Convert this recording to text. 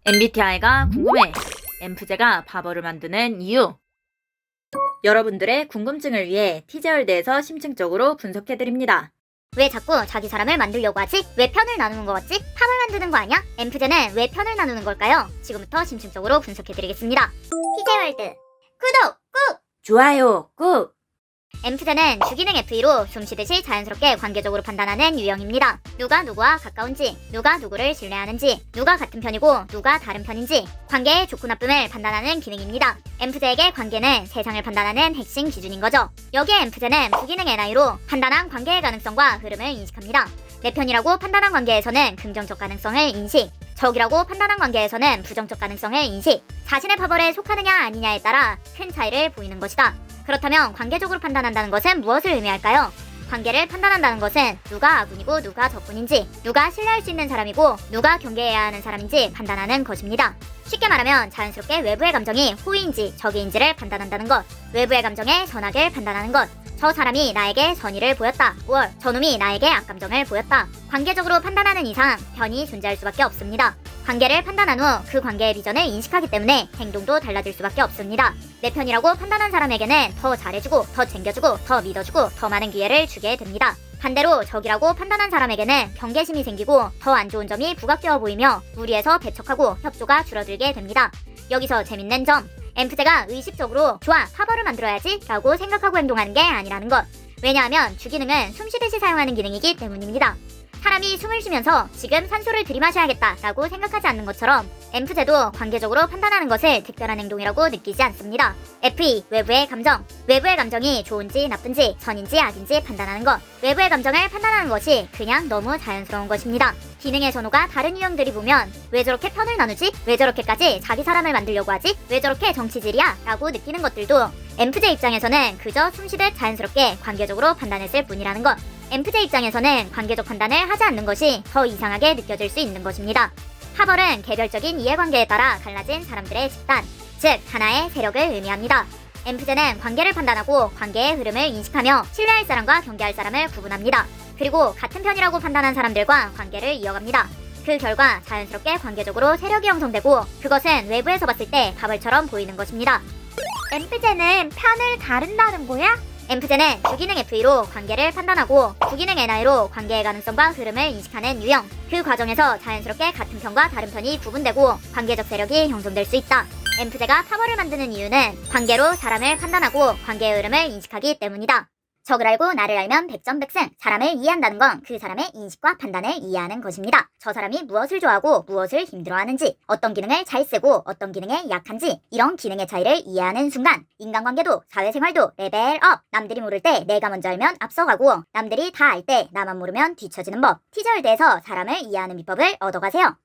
MBTI가 궁금해. 엠프제가 바보를 만드는 이유. 여러분들의 궁금증을 위해 티제월드에서 심층적으로 분석해드립니다. 왜 자꾸 자기 사람을 만들려고 하지? 왜 편을 나누는 거 같지? 팝을 만드는 거 아니야? 엠프제는 왜 편을 나누는 걸까요? 지금부터 심층적으로 분석해드리겠습니다. 티제월드 구독 꾹! 좋아요 꾹! 엠프제는 주기능 FE로 숨쉬듯이 자연스럽게 관계적으로 판단하는 유형입니다. 누가 누구와 가까운지, 누가 누구를 신뢰하는지, 누가 같은 편이고 누가 다른 편인지 관계의 좋고 나쁨을 판단하는 기능입니다. 엠프제에게 관계는 세상을 판단하는 핵심 기준인 거죠. 여기에 엠프제는 부기능 NI로 판단한 관계의 가능성과 흐름을 인식합니다. 내 편이라고 판단한 관계에서는 긍정적 가능성을 인식, 적이라고 판단한 관계에서는 부정적 가능성을 인식, 자신의 파벌에 속하느냐 아니냐에 따라 큰 차이를 보이는 것이다. 그렇다면 관계적으로 판단한다는 것은 무엇을 의미할까요? 관계를 판단한다는 것은 누가 아군이고 누가 적군인지, 누가 신뢰할 수 있는 사람이고 누가 경계해야 하는 사람인지 판단하는 것입니다. 쉽게 말하면 자연스럽게 외부의 감정이 호의인지 적의인지를 판단한다는 것, 외부의 감정의 선악을 판단하는 것, 저 사람이 나에게 선의를 보였다, or 저놈이 나에게 악감정을 보였다. 관계적으로 판단하는 이상 편이 존재할 수밖에 없습니다. 관계를 판단한 후 그 관계의 비전을 인식하기 때문에 행동도 달라질 수밖에 없습니다. 내 편이라고 판단한 사람에게는 더 잘해주고, 더 챙겨주고, 더 믿어주고, 더 많은 기회를 주게 됩니다. 반대로 적이라고 판단한 사람에게는 경계심이 생기고 더 안 좋은 점이 부각되어 보이며 무리해서 배척하고 협조가 줄어들게 됩니다. 여기서 재밌는 점, 엠프제가 의식적으로 좋아, 파벌을 만들어야지 라고 생각하고 행동하는 게 아니라는 것. 왜냐하면 주기능은 숨쉬듯이 사용하는 기능이기 때문입니다. 사람이 숨을 쉬면서 지금 산소를 들이마셔야겠다 라고 생각하지 않는 것처럼 엠프제도 관계적으로 판단하는 것을 특별한 행동이라고 느끼지 않습니다. FE, 외부의 감정. 외부의 감정이 좋은지 나쁜지 선인지 악인지 판단하는 것. 외부의 감정을 판단하는 것이 그냥 너무 자연스러운 것입니다. 기능의 전후가 다른 유형들이 보면 왜 저렇게 편을 나누지? 왜 저렇게까지 자기 사람을 만들려고 하지? 왜 저렇게 정치질이야? 라고 느끼는 것들도 엠프제 입장에서는 그저 숨쉬듯 자연스럽게 관계적으로 판단했을 뿐이라는 것. 엠프제 입장에서는 관계적 판단을 하지 않는 것이 더 이상하게 느껴질 수 있는 것입니다. 파벌은 개별적인 이해관계에 따라 갈라진 사람들의 집단, 즉 하나의 세력을 의미합니다. 엠프제는 관계를 판단하고 관계의 흐름을 인식하며 신뢰할 사람과 경계할 사람을 구분합니다. 그리고 같은 편이라고 판단한 사람들과 관계를 이어갑니다. 그 결과 자연스럽게 관계적으로 세력이 형성되고 그것은 외부에서 봤을 때 파벌처럼 보이는 것입니다. 엠프제는 편을 가른다는 거야? 엠프제는 주기능 FE로 관계를 판단하고 부기능 NI로 관계의 가능성과 흐름을 인식하는 유형. 그 과정에서 자연스럽게 같은 편과 다른 편이 구분되고 관계적 세력이 형성될 수 있다. 엠프제가 파벌을 만드는 이유는 관계로 사람을 판단하고 관계의 흐름을 인식하기 때문이다. 적을 알고 나를 알면 백전백승. 사람을 이해한다는 건 그 사람의 인식과 판단을 이해하는 것입니다. 저 사람이 무엇을 좋아하고 무엇을 힘들어하는지, 어떤 기능을 잘 쓰고 어떤 기능에 약한지, 이런 기능의 차이를 이해하는 순간 인간관계도 사회생활도 레벨업. 남들이 모를 때 내가 먼저 알면 앞서가고 남들이 다 알 때 나만 모르면 뒤처지는 법. 티저월드에서 사람을 이해하는 비법을 얻어가세요.